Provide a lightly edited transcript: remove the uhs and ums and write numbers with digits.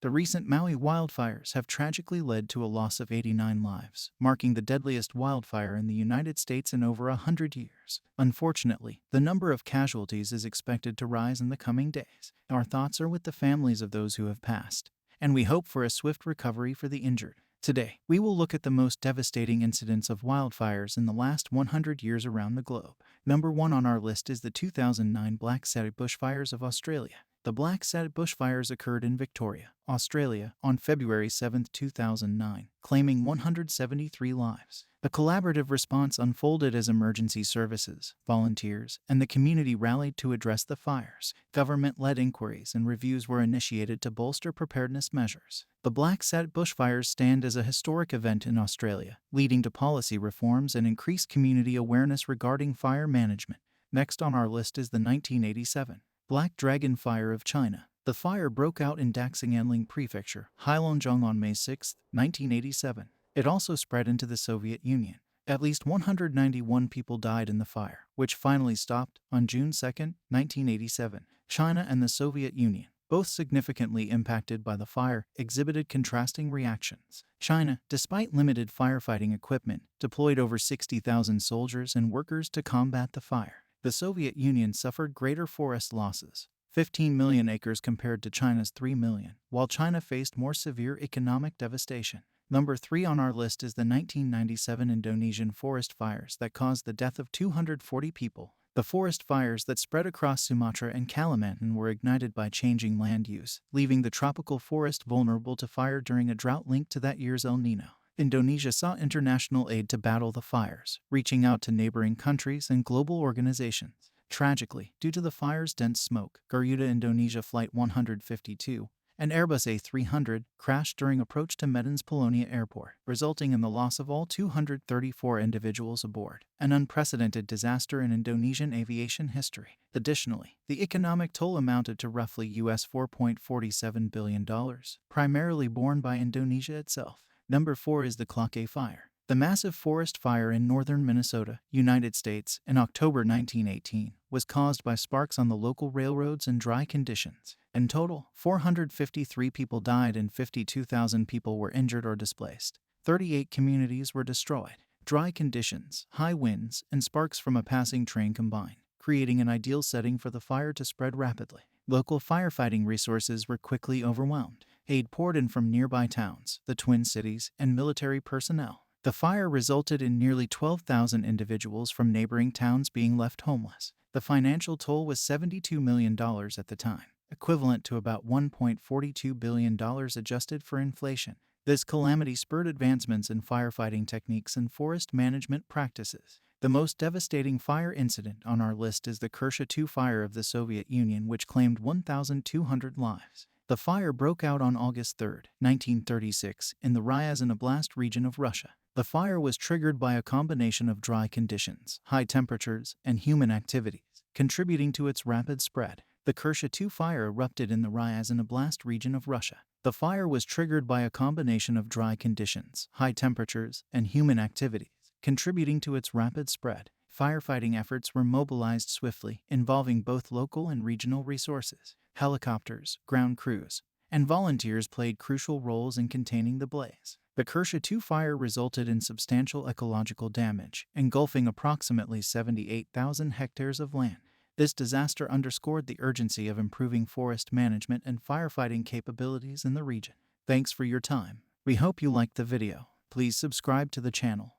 The recent Maui wildfires have tragically led to a loss of 89 lives, marking the deadliest wildfire in the United States in over 100 years. Unfortunately, the number of casualties is expected to rise in the coming days. Our thoughts are with the families of those who have passed, and we hope for a swift recovery for the injured. Today, we will look at the most devastating incidents of wildfires in the last 100 years around the globe. Number 1 on our list is the 2009 Black Sea bushfires of Australia. The Black Sea bushfires occurred in Victoria, Australia, on February 7, 2009, claiming 173 lives. A collaborative response unfolded as emergency services, volunteers, and the community rallied to address the fires. Government-led inquiries and reviews were initiated to bolster preparedness measures. The Black Sea bushfires stand as a historic event in Australia, leading to policy reforms and increased community awareness regarding fire management. Next on our list is the 1987 Black Dragon Fire of China. The fire broke out in Daxing'anling Prefecture, Heilongjiang on May 6, 1987. It also spread into the Soviet Union. At least 191 people died in the fire, which finally stopped on June 2, 1987. China and the Soviet Union, both significantly impacted by the fire, exhibited contrasting reactions. China, despite limited firefighting equipment, deployed over 60,000 soldiers and workers to combat the fire. The Soviet Union suffered greater forest losses, 15 million acres compared to China's 3 million, while China faced more severe economic devastation. Number 3 on our list is the 1997 Indonesian forest fires that caused the death of 240 people. The forest fires that spread across Sumatra and Kalimantan were ignited by changing land use, leaving the tropical forest vulnerable to fire during a drought linked to that year's El Niño. Indonesia sought international aid to battle the fires, reaching out to neighboring countries and global organizations. Tragically, due to the fire's dense smoke, Garuda Indonesia Flight 152, an Airbus A300, crashed during approach to Medan's Polonia Airport, resulting in the loss of all 234 individuals aboard, an unprecedented disaster in Indonesian aviation history. Additionally, the economic toll amounted to roughly $4.47 billion, primarily borne by Indonesia itself. Number 4 is the Cloquet Fire. The massive forest fire in northern Minnesota, United States, in October 1918 was caused by sparks on the local railroads and dry conditions. In total, 453 people died and 52,000 people were injured or displaced. 38 communities were destroyed. Dry conditions, high winds, and sparks from a passing train combined, creating an ideal setting for the fire to spread rapidly. Local firefighting resources were quickly overwhelmed. Aid poured in from nearby towns, the Twin Cities, and military personnel. The fire resulted in nearly 12,000 individuals from neighboring towns being left homeless. The financial toll was $72 million at the time, equivalent to about $1.42 billion adjusted for inflation. This calamity spurred advancements in firefighting techniques and forest management practices. The most devastating fire incident on our list is the Kershaw-2 fire of the Soviet Union, which claimed 1,200 lives. The fire broke out on August 3, 1936, in the Ryazan Oblast region of Russia. The fire was triggered by a combination of dry conditions, high temperatures, and human activities, contributing to its rapid spread. The Kershaw-2 fire erupted in the Ryazan Oblast region of Russia. The fire was triggered by a combination of dry conditions, high temperatures, and human activities, contributing to its rapid spread. Firefighting efforts were mobilized swiftly, involving both local and regional resources. Helicopters, ground crews, and volunteers played crucial roles in containing the blaze. The Kershaw-2 fire resulted in substantial ecological damage, engulfing approximately 78,000 hectares of land. This disaster underscored the urgency of improving forest management and firefighting capabilities in the region. Thanks for your time. We hope you liked the video. Please subscribe to the channel